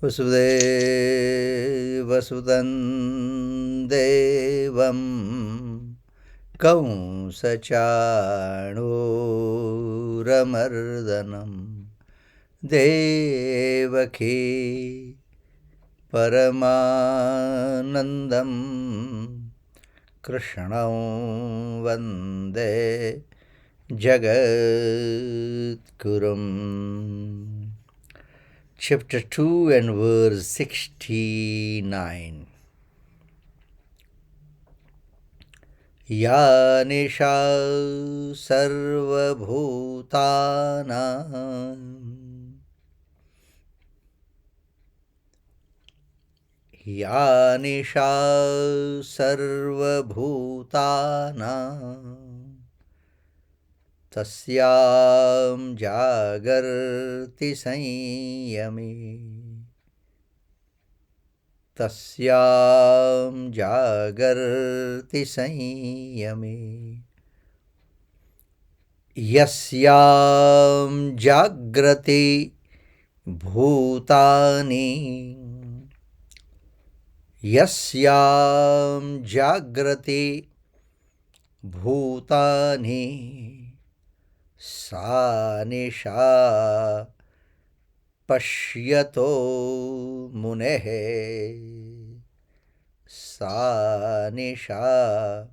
वसुदेवसुतं देवं कंसचाणूरमर्दनं देवकी परमानन्दं कृष्णं वन्दे जगद्गुरुम्. Chapter 2 and verse 69. Ya nisha sarvabhutanam Ya nisha sarvabhutanam Tasyam jagarti sanyami Tasyam jagarti sanyami Yasyam jagrati bhutani Yasyam jagrati bhutani Sa nisha pashyato munehe Sa nisha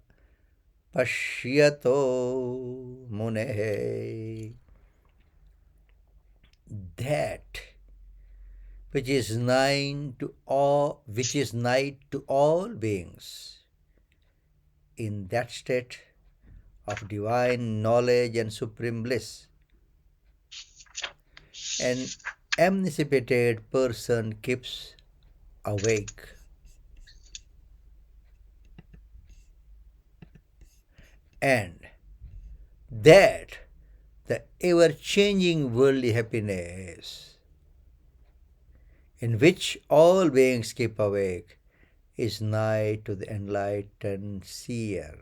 pashyato munehe. That which is nigh to all beings, in that state of divine knowledge and supreme bliss, an emancipated person keeps awake. And that the ever-changing worldly happiness in which all beings keep awake is nigh to the enlightened seer.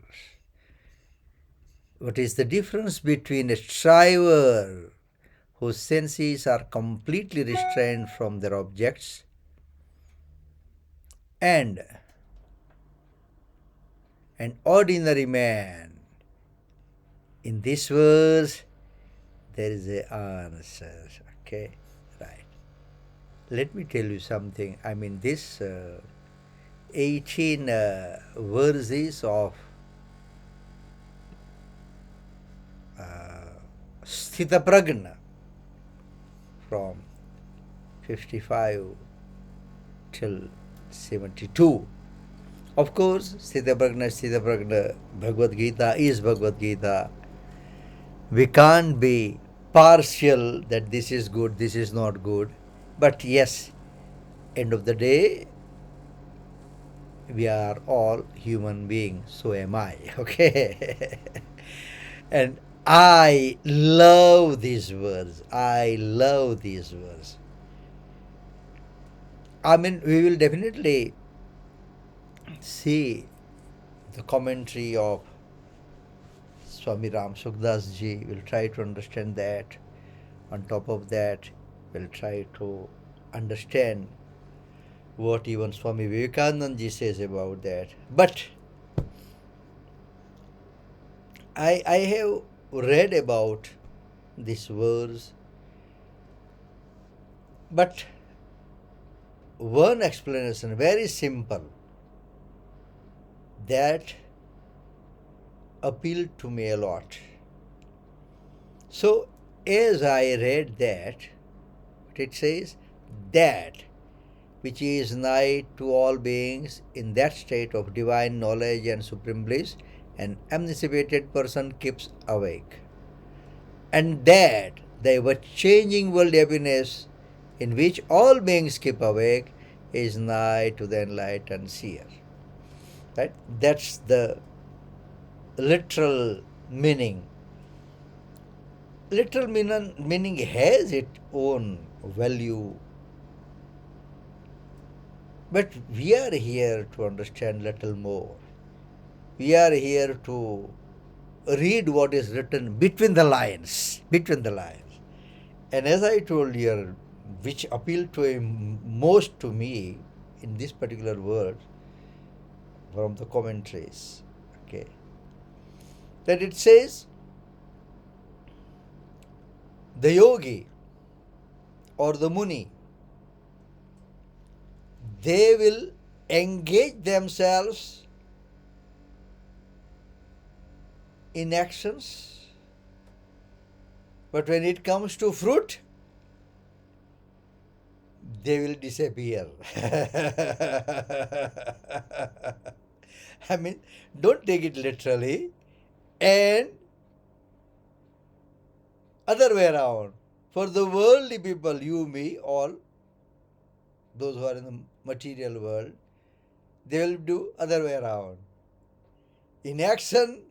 What is the difference between a striver whose senses are completely restrained from their objects and an ordinary man? In this verse, there is an answer. Okay, right. Let me tell you something. I mean, this 18 verses of Sthita Prajna from 55 till 72. Of course, Sthita Prajna, Bhagavad Gita is Bhagavad Gita. We can't be partial that this is good, this is not good. But yes, end of the day, we are all human beings. So am I. Okay. And I love these words. I love these words. I mean, we will definitely see the commentary of Swami Ram Sukdas ji. We'll try to understand that. On top of that, we'll try to understand what even Swami Vivekananda ji says about that. But I have read about this verse, but one explanation, very simple, that appealed to me a lot. So, as I read that, it says that which is nigh to all beings in that state of divine knowledge and supreme bliss, an emancipated person keeps awake. And that the ever-changing world happiness in which all beings keep awake is nigh to the enlightened seer. Right? That's the literal meaning. Literal meaning has its own value. But we are here to understand little more. We are here to read what is written between the lines. Between the lines. And as I told you which appealed to most to me in this particular word from the commentaries. Okay, that it says the yogi or the muni, they will engage themselves in actions, but when it comes to fruit, they will disappear. I mean, don't take it literally, and other way around. For the worldly people, you, me, all those who are in the material world, they will do other way around. In action,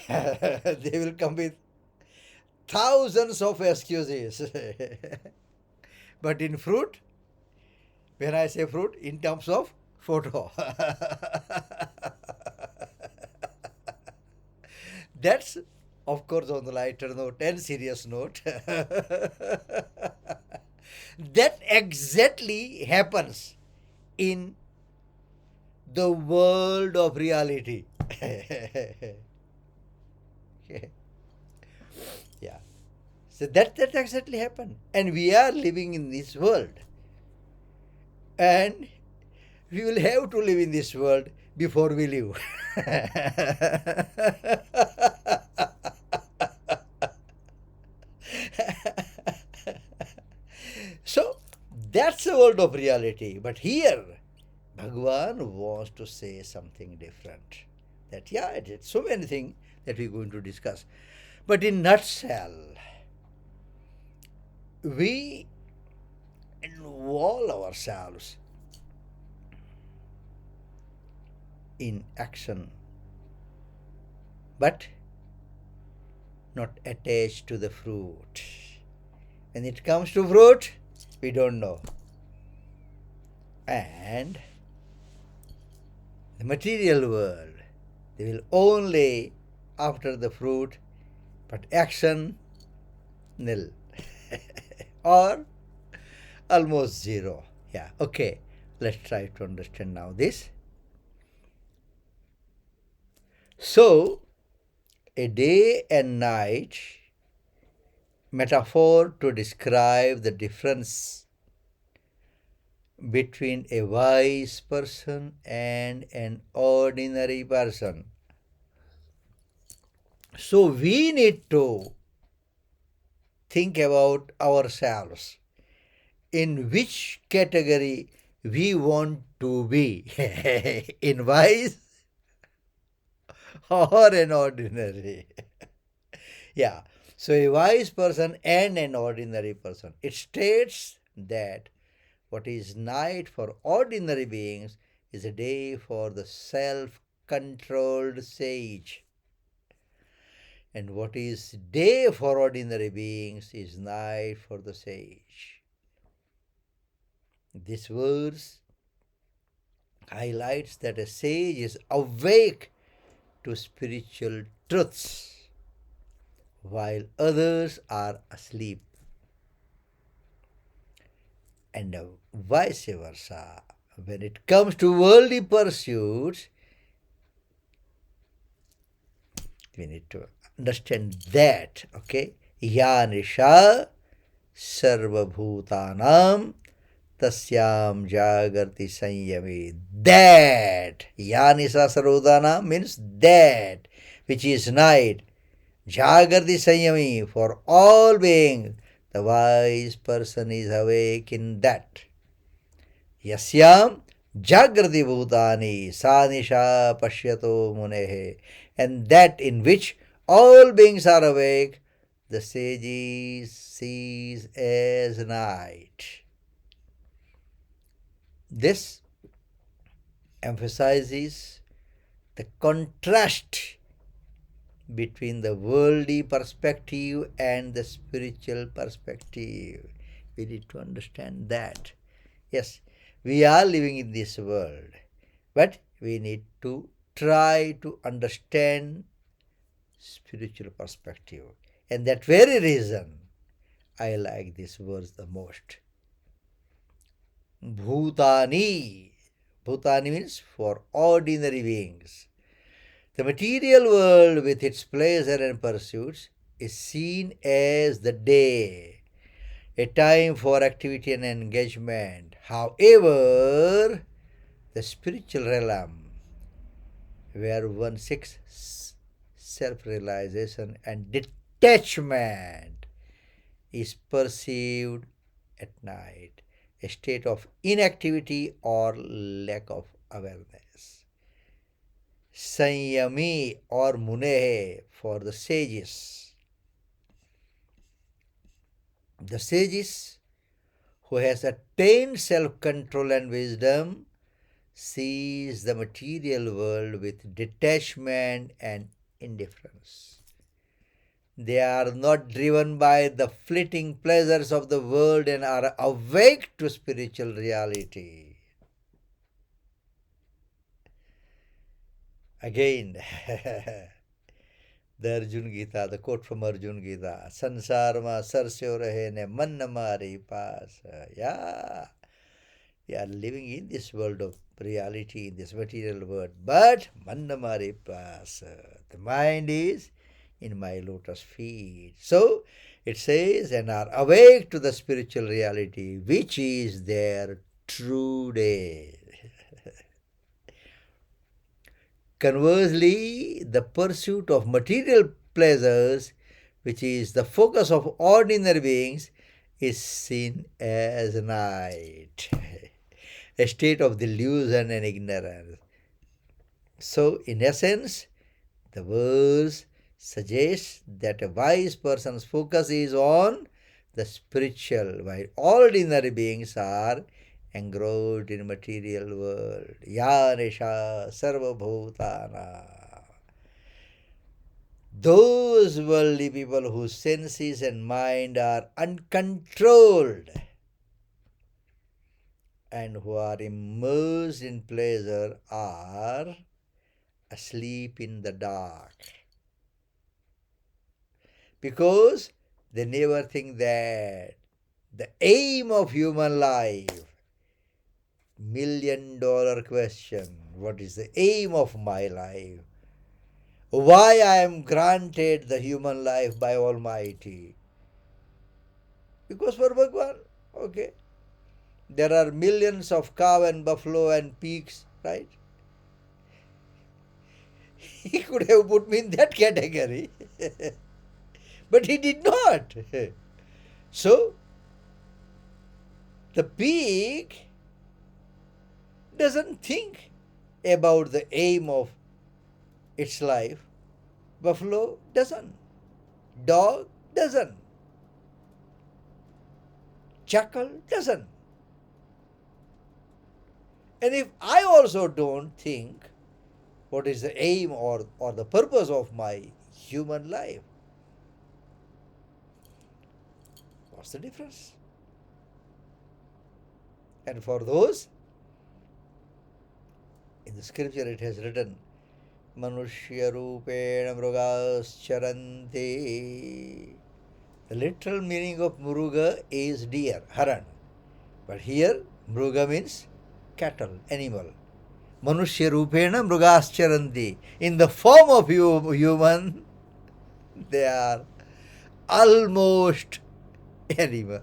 they will come with thousands of excuses. But in fruit, when I say fruit, in terms of photo. That's, of course, on the lighter note and serious note. That exactly happens in the world of reality. Okay. Yeah. So that exactly happened. And we are living in this world. And we will have to live in this world before we live. So that's the world of reality. But here, Bhagwan wants to say something different. That, yeah, it's so many things that we're going to discuss. But in nutshell, we involve ourselves in action, but not attached to the fruit. When it comes to fruit, we don't know. And the material world, they will only after the fruit, but action nil. Or almost zero. Yeah, okay. Let's try to understand now this. So, a day and night metaphor to describe the difference between a wise person and an ordinary person. So, we need to think about ourselves in which category we want to be in wise or an ordinary. Yeah, so a wise person and an ordinary person. It states that what is night for ordinary beings is a day for the self-controlled sage. And what is day for ordinary beings is night for the sage. This verse highlights that a sage is awake to spiritual truths, while others are asleep. And vice versa. When it comes to worldly pursuits, we need to understand that, okay? Ya nisha sarvabhutanam tasyam jagarti sanyami. That, ya nisha sarvabhutanam means that, which is night. Jagarti sanyami, for all beings, the wise person is awake in that. Yasyam jagrati bhutani sanisha pashyato munehe. And that in which all beings are awake, the sage sees as night. This emphasizes the contrast between the worldly perspective and the spiritual perspective. We need to understand that. Yes, we are living in this world, but we need to try to understand spiritual perspective. And that very reason, I like this verse the most. Bhutani. Bhutani means for ordinary beings. The material world with its pleasure and pursuits is seen as the day, a time for activity and engagement. However, the spiritual realm, where one seeks self realization and detachment, is perceived at night, a state of inactivity or lack of awareness. Sanyami or Munehe for the sages. The sages who has attained self-control and wisdom sees the material world with detachment and indifference. They are not driven by the fleeting pleasures of the world and are awake to spiritual reality. Again, the Arjun Gita, the quote from Arjun Gita, Sansar ma sarsyo rahe ne man mari paas. Yeah, we are living in this world of reality, in this material world, but man mari paas. The mind is in my lotus feet. So it says, and are awake to the spiritual reality, which is their true day. Conversely, the pursuit of material pleasures, which is the focus of ordinary beings, is seen as night, a state of delusion and ignorance. So, in essence, the verse suggests that a wise person's focus is on the spiritual, while ordinary beings are engrossed in material world. Ya Nisha Sarva Bhutana. Those worldly people whose senses and mind are uncontrolled and who are immersed in pleasure are asleep in the dark, because they never think that the aim of human life, $1,000,000 question, what is the aim of my life? Why I am granted the human life by Almighty? Because for Bhagwan, okay. There are millions of cow and buffalo and pigs, right? He could have put me in that category. But he did not. So, the pig doesn't think about the aim of its life. Buffalo doesn't. Dog doesn't. Jackal doesn't. And if I also don't think what is the aim or the purpose of my human life, what's the difference? And for those, in the scripture it has written, Manushya Rupena Mrugas Charanti. The literal meaning of Muruga is deer, Haran. But here, Mruga means cattle, animal. Manushya Rupena Mrugas Charanti. In the form of human, they are almost animal.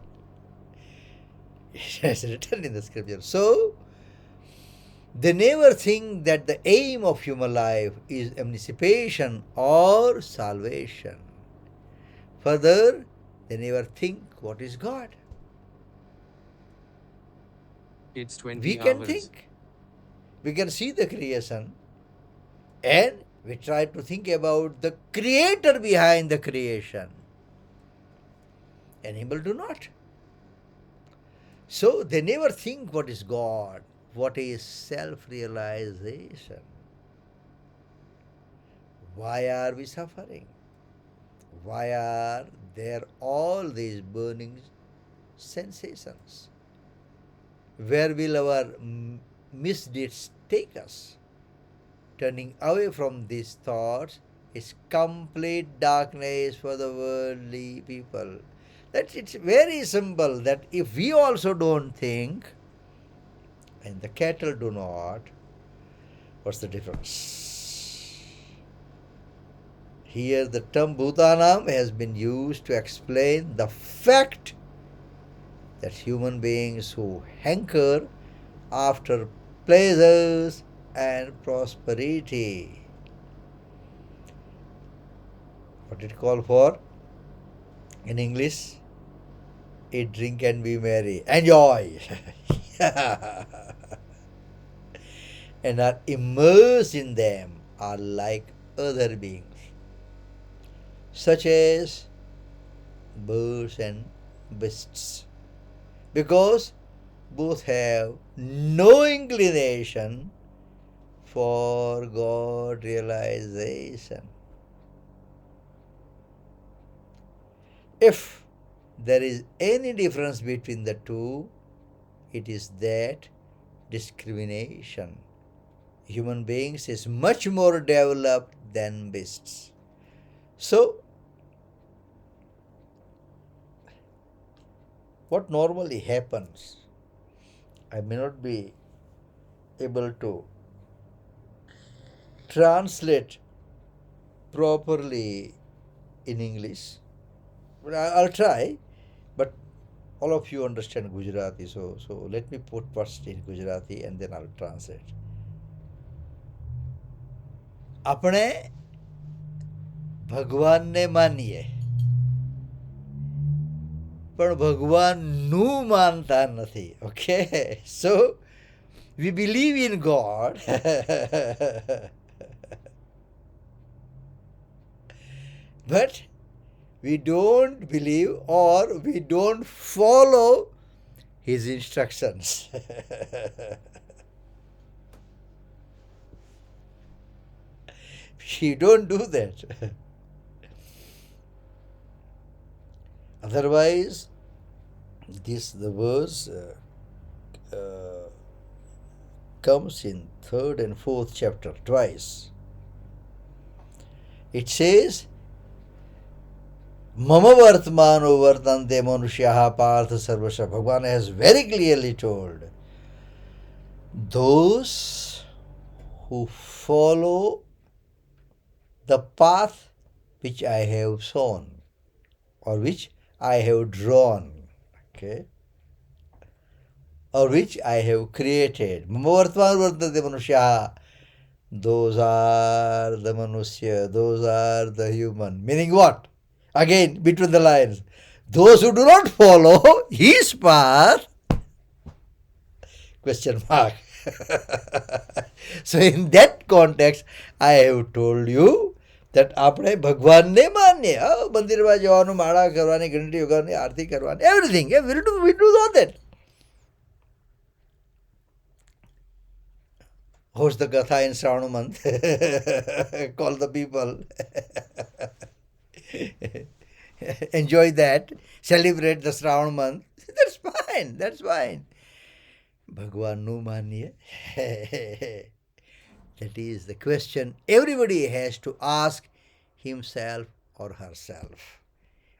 It is written in the scripture. So, they never think that the aim of human life is emancipation or salvation. Further, they never think what is God. It's 20 We can hours. think. We can see the creation and we try to think about the creator behind the creation. Animals do not. So they never think what is God, what is self-realization. Why are we suffering? Why are there all these burning sensations? Where will our misdeeds take us? Turning away from these thoughts is complete darkness for the worldly people. That it's very simple that if we also don't think and the cattle do not, what's the difference? Here the term Bhutanam has been used to explain the fact that human beings who hanker after pleasures and prosperity, what it call for in English? Eat, drink and be merry. Enjoy! And are immersed in them are like other beings, such as birds and beasts, because both have no inclination for God realization. If there is any difference between the two, it is that discrimination. Human beings is much more developed than beasts. So, what normally happens, I may not be able to translate properly in English, but I'll try. But all of you understand Gujarati, so let me put first in Gujarati and then I'll translate. આપણે ભગવાનને માનીએ પણ ભગવાનનું માનતા નથી. Okay, so we believe in God but we don't believe or we don't follow his instructions. We don't do that. Otherwise, the verse comes in 3rd and 4th chapter twice. It says, Mama Vartmano Vartante Manusyaha Partha Sarvasya. Bhagavan has very clearly told, those who follow the path which I have shown or which I have drawn, okay, or which I have created. Mama Vartmano Vartante Manusyaha. Those are the Manusya, those are the human. Meaning what? Again, between the lines, those who do not follow his path, question mark. So in that context, I have told you that આપણે ભગવાનને માનીએ. મંદિરમાં જવાનું, માળા કરવાની, ઘંટી વગાડવાની, આરતી કરવાની, everything. We do all that. Host the Gatha in Shravana month. Call the people. Enjoy that. Celebrate the Shravana month. That's fine. That's fine. Bhagwan nu maniye. That is the question everybody has to ask himself or herself.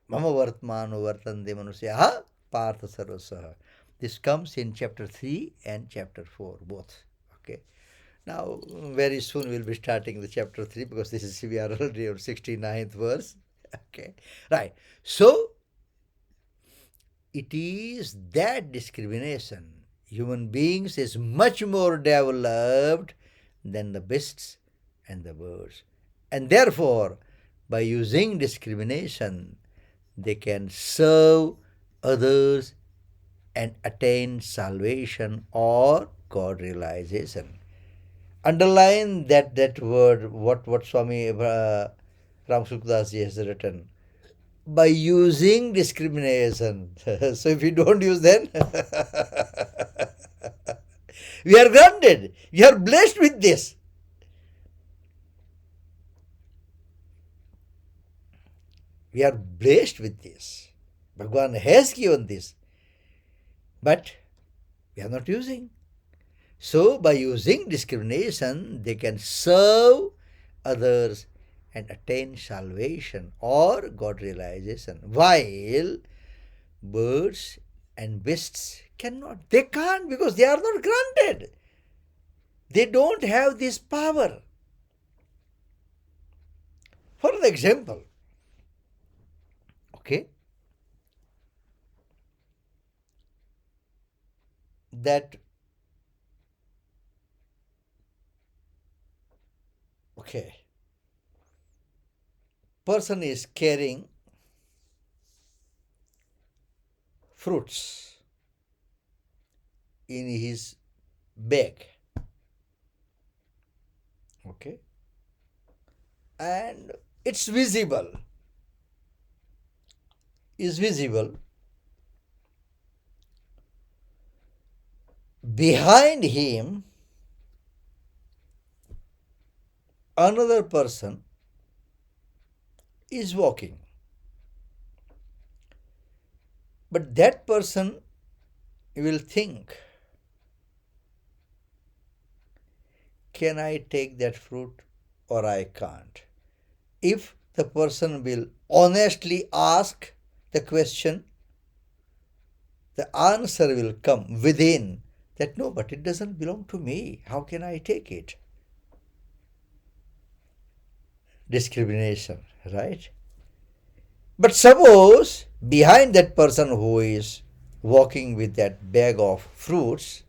Mama Vartmano Vartante Manusyaha Partha Sarvasaha. This comes in chapter 3 and chapter 4, both. Okay. Now, very soon we'll be starting the chapter 3 because this is we are already on 69th verse. Okay. Right. So, it is that discrimination. Human beings is much more developed than the beasts and the birds. And therefore, by using discrimination, they can serve others and attain salvation or God realization. Underline that word, what Swami Ramsukdas has written. By using discrimination. So if you don't use, then we are granted. We are blessed with this. We are blessed with this. Bhagavan has given this. But we are not using. So by using discrimination, they can serve others and attain salvation or God realization. While birds and beasts cannot. They can't because they are not granted. They don't have this power. For an example, okay, that, okay, person is carrying fruits in his bag, okay, and it's visible, is visible behind him another person is walking, but that person will think, can I take that fruit or I can't? If the person will honestly ask the question, the answer will come within that no, but it doesn't belong to me. How can I take it? Discrimination, right? But suppose behind that person who is walking with that bag of fruits,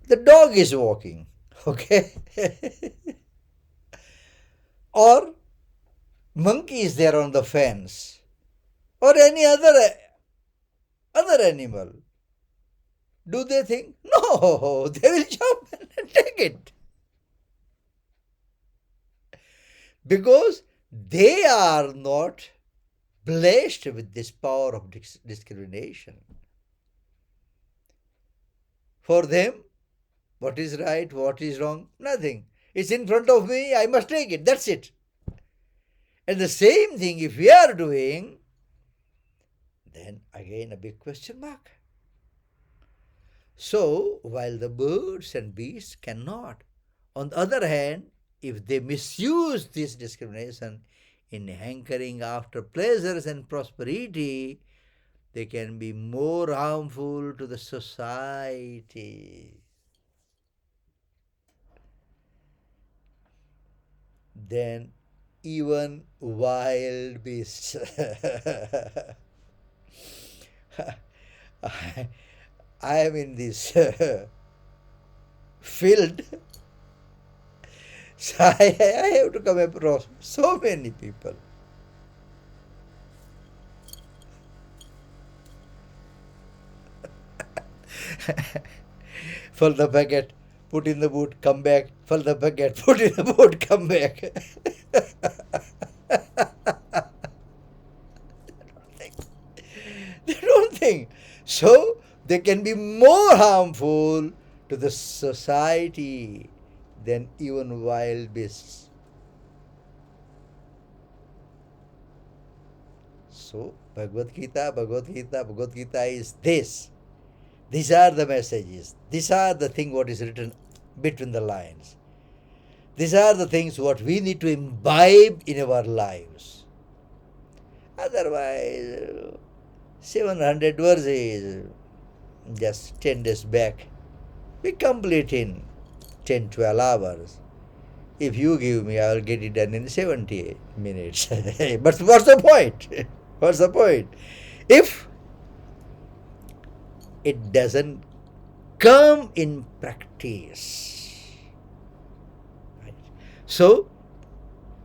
the dog is walking, okay? Or monkey is there on the fence, or any other animal. Do they think? No, they will jump and take it. Because they are not blessed with this power of discrimination. For them, what is right, what is wrong, nothing. It's in front of me, I must take it, that's it. And the same thing if we are doing, then again a big question mark. So, while the birds and beasts cannot, on the other hand, if they misuse this discrimination in hankering after pleasures and prosperity, they can be more harmful to the society than even wild beasts. I am in this field, so I have to come across so many people. Fill the bucket, put in the boot, come back. Fill the bucket, put in the boot, come back. They don't think. So they can be more harmful to the society than even wild beasts. So Bhagavad Gita is this. These are the messages. These are the things what is written between the lines. These are the things what we need to imbibe in our lives. Otherwise, 700 verses just 10 days back, we complete in 10 12 hours. If you give me, I will get it done in 70 minutes. But what's the point? What's the point? If it doesn't come in practice. Right? So,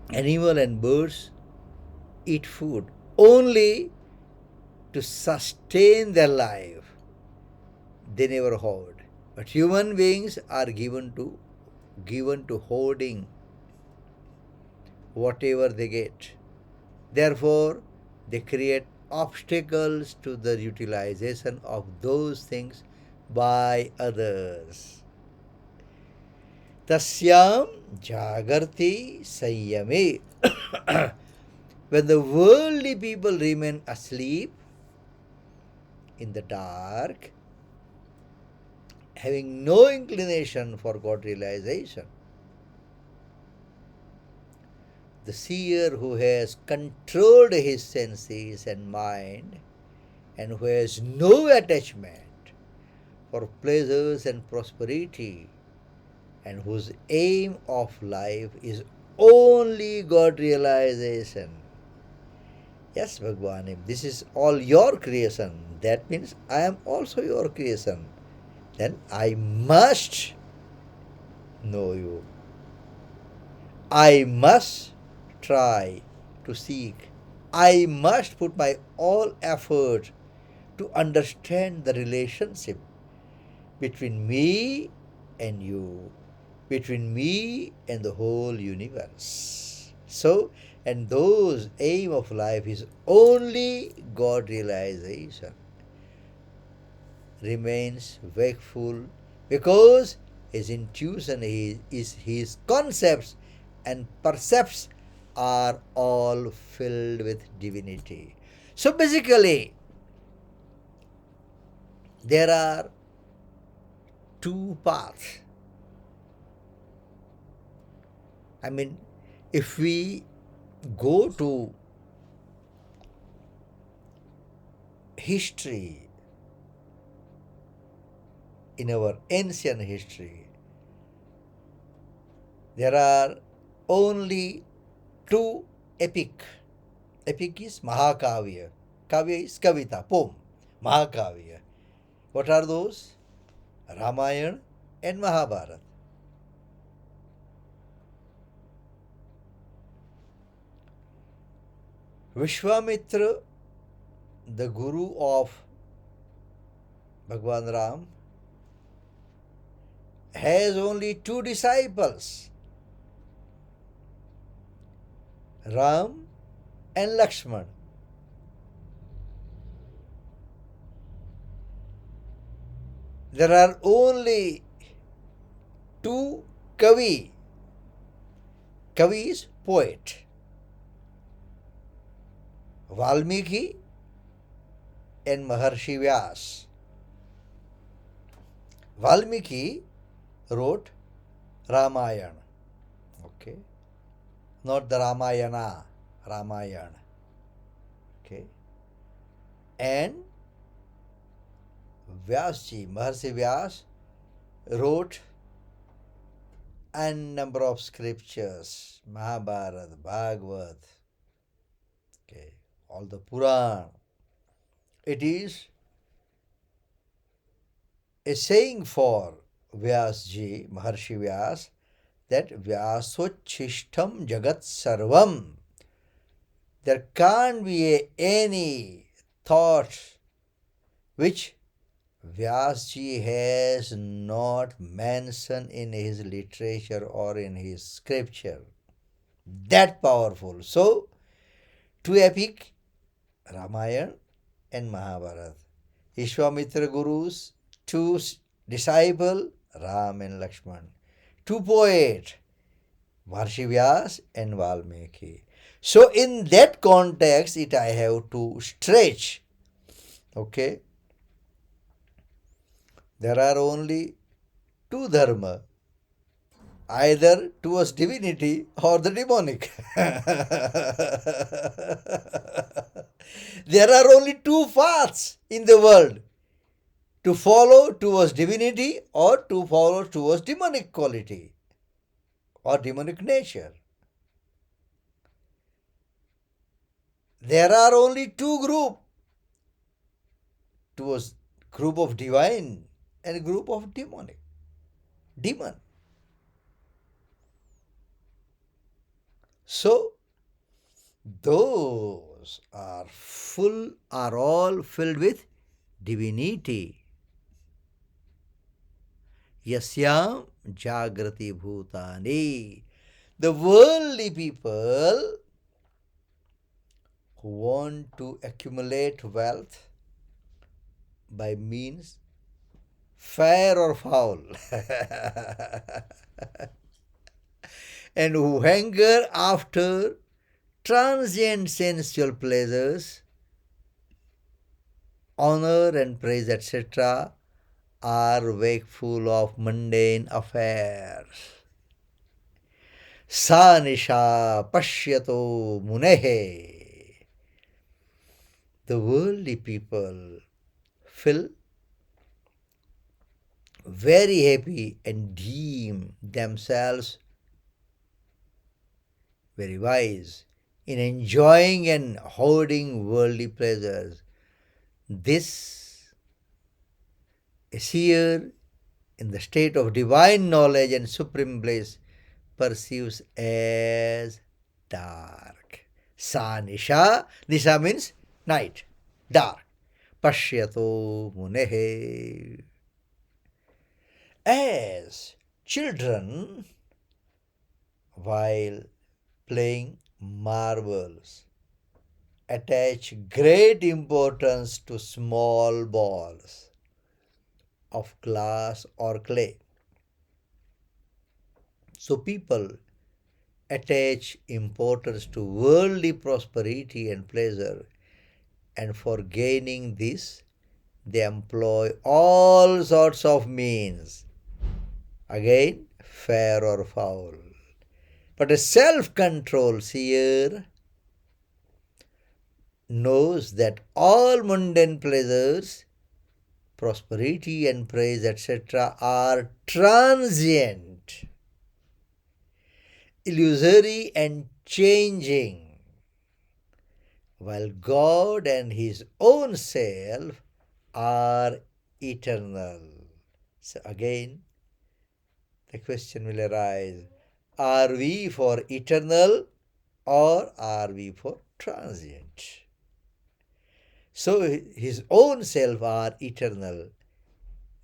animal and birds eat food only to sustain their life. They never hoard. But human beings are given to hoarding whatever they get. Therefore, they create obstacles to the utilization of those things by others. Tasyam jagarti sanyame. When the worldly people remain asleep in the dark, having no inclination for God realization, The seer who has controlled his senses and mind and who has no attachment for pleasures and prosperity and whose aim of life is only God realization. Yes, Bhagwan, if this is all your creation, that means I am also your creation. Then I must know you. I must try to seek. I must put my all effort to understand the relationship between me and you, between me and the whole universe. So, and those aim of life is only God realization. Remains wakeful because his intuition, his concepts and percepts are all filled with divinity. So basically, there are two paths. I mean, if we go to history, in our ancient history, there are only two epic. Epic is Mahakavya. Kavya is Kavita, poem. Mahakavya. What are those? Ramayana and Mahabharata. Vishwamitra, the guru of Bhagwan Ram, has only two disciples, Ram and Lakshman. There are only two Kavi. Kavi is poet. Valmiki and Maharshi Vyas. Valmiki wrote Ramayana. Okay. Not the Ramayana. Ramayana. Okay. And Vyasji, Maharshi Vyas, wrote n number of scriptures, Mahabharata, Bhagavad, okay, all the Puran. It is a saying for Vyasji, Maharshi Vyas, that Vyasochishtam Jagat Sarvam. There can't be any thought which Vyasji has not mentioned in his literature or in his scripture. That powerful. So, two epic, Ramayana and Mahabharata. Ishwamitra Guru's two disciple, Ram and Lakshman. Two poet, Maharshi Vyas and Valmiki. So, in that context, I have to stretch. Okay. There are only two dharma, either towards divinity or the demonic. There are only two paths in the world, to follow towards divinity or to follow towards demonic quality or demonic nature. There are only two groups, towards group of divine and group of demon. So those are all filled with divinity. Yasyam Jagrati Bhutani. The worldly people who want to accumulate wealth by means fair or foul and who hunger after transient sensual pleasures, honor and praise, etc., are wakeful of mundane affairs. Sa nisha pashyato munehe. The worldly people feel very happy and deem themselves very wise in enjoying and hoarding worldly pleasures. This seer in the state of divine knowledge and supreme bliss perceives as dark. Sa nisha. Nisha means night, dark. Pashyato munehe. As children, while playing marbles, attach great importance to small balls of glass or clay. So people attach importance to worldly prosperity and pleasure, and for gaining this, they employ all sorts of means. Again, fair or foul. But a self-controlled seer knows that all mundane pleasures, prosperity and praise, etc., are transient, illusory and changing, while God and his own self are eternal. So again, the question will arise, are we for eternal or are we for transient? So his own self are eternal,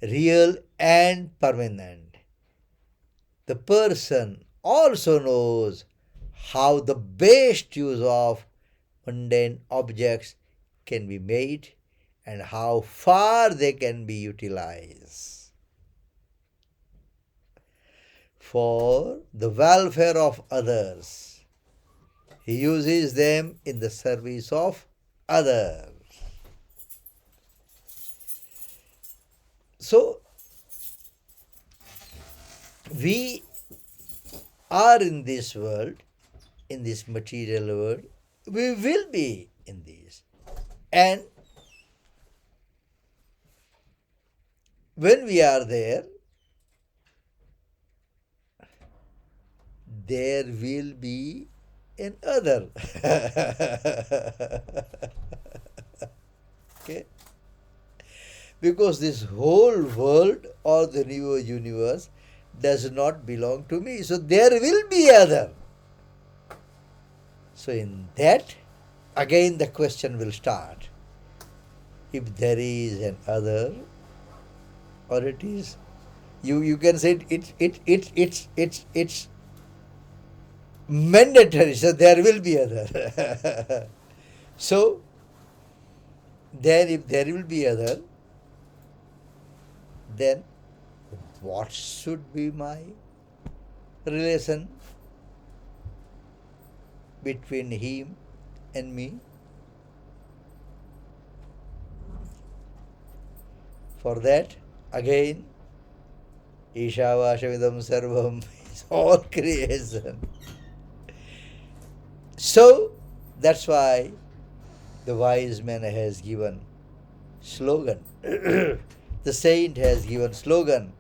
real and permanent. The person also knows how the best use of mundane objects can be made and how far they can be utilized for the welfare of others. He uses them in the service of others. So, we are in this world, in this material world, we will be in this. And when we are there, there will be an other. Okay? Because this whole world or the new universe does not belong to me. So there will be other. So in that, again the question will start. If there is an other, or it is, you can say it's mandatory. So there will be other. So then if there will be other, then what should be my relation between him and me? For that, again, Ishavashavidam Sarvam is all creation. So, that's why the wise man has given slogan. The saint has given slogan,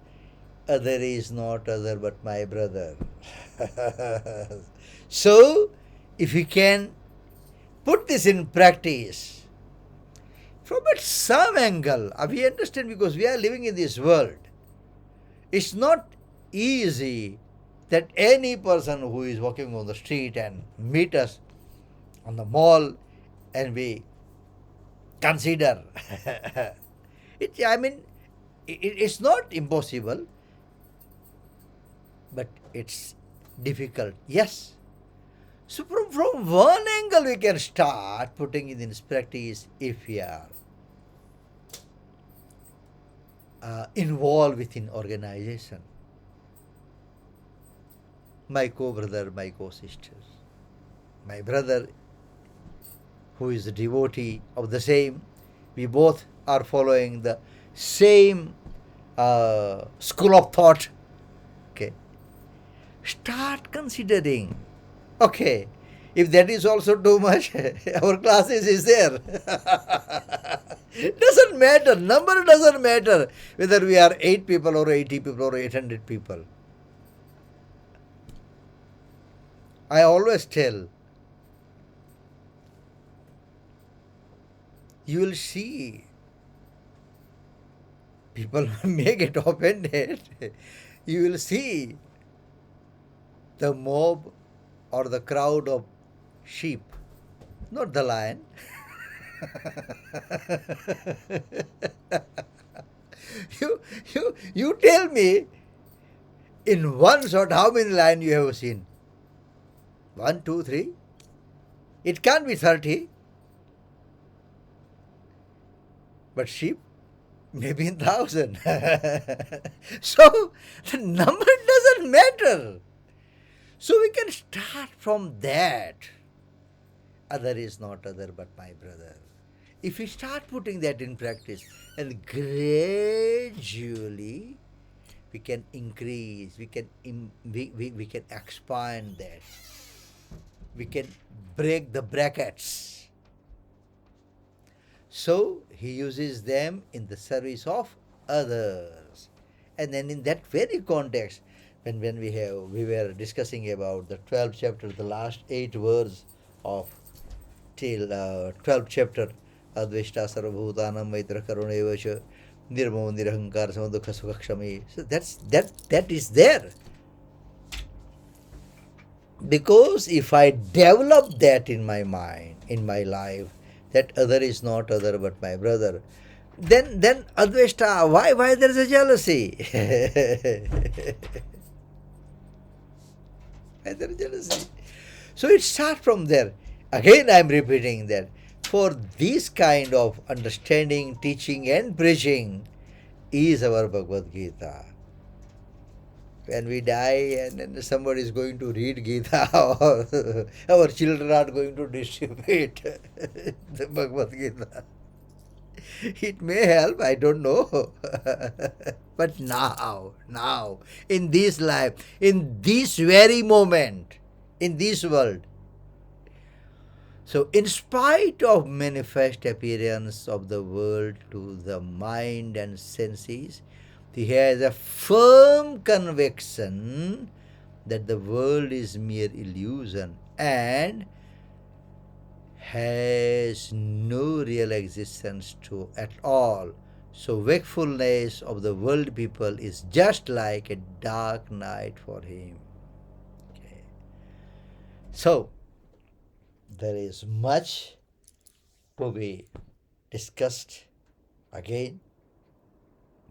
other is not other but my brother. So, if we can put this in practice, from some angle, we understand because we are living in this world. It's not easy that any person who is walking on the street and meet us on the mall and we consider it's not impossible, but it's difficult. Yes. So from one angle we can start putting it in practice if we are involved within organization. My co-brother, my co-sister, my brother who is a devotee of the same, we both are following the same school of thought. Okay. Start considering. Okay, if that is also too much, our classes is there. Doesn't matter. Number doesn't matter whether we are 8 people or 80 people or 800 people. I always tell, you will see people may get offended. You will see the mob or the crowd of sheep, not the lion. You tell me in one shot how many lions you have seen? One, two, three? It can't be 30. But sheep? Maybe in thousand. So the number doesn't matter. So we can start from that. Other is not other but my brother. If we start putting that in practice, and gradually we can increase, we can we can expand that, we can break the brackets. So he uses them in the service of others. And then in that very context, when we were discussing about the 12th chapter, the last 8 words of till 12th chapter, Adveshta Sarvabhutanam Maitra Karunevasha Nirmamo Nirahankar Samadukha Sukhakshami. So that is there. Because if I develop that in my mind, in my life, that other is not other but my brother, then Adveshta, why there is a jealousy? Why there is jealousy? So it starts from there. Again I am repeating that for this kind of understanding, teaching and preaching is our Bhagavad Gita. When we die and then somebody is going to read Gita or our children are going to distribute the Bhagavad Gita, it may help, I don't know. But now, in this life, in this very moment, in this world, so in spite of manifest appearance of the world to the mind and senses, he has a firm conviction that the world is mere illusion and has no real existence to at all. So wakefulness of the world people is just like a dark night for him. Okay. So there is much to be discussed. Again,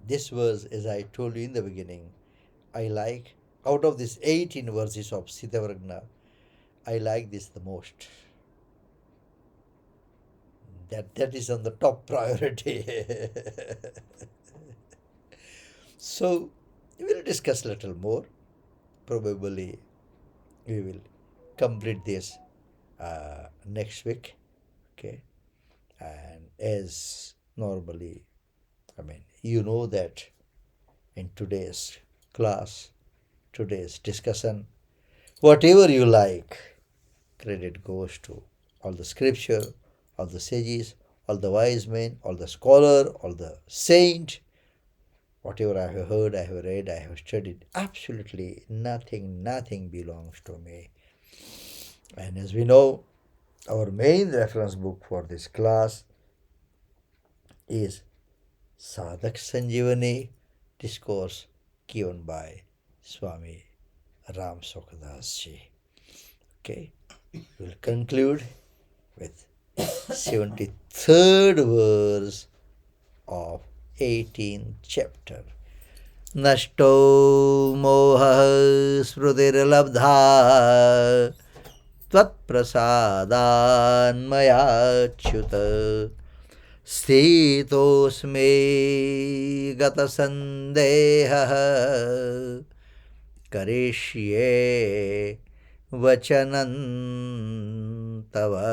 this verse, as I told you in the beginning, I like, out of these 18 verses of Siddhavragna, I like this the most. That is on the top priority. So we will discuss a little more. Probably we will complete this next week. Okay. And as normally, you know that in today's class, today's discussion, whatever you like, credit goes to all the scripture, all the sages, all the wise men, all the scholar, all the saint. Whatever I have heard, I have read, I have studied, absolutely nothing belongs to me. And as we know, our main reference book for this class is Sadhak Sanjivani discourse given by Swami Ram Sukhadas Ji. Okay, we'll conclude with 73rd verse of 18th chapter. Nashto moha smrutirlabdha tvat prasadan maya achyuta Sthitosme gata sandeha karishye vachanam tava.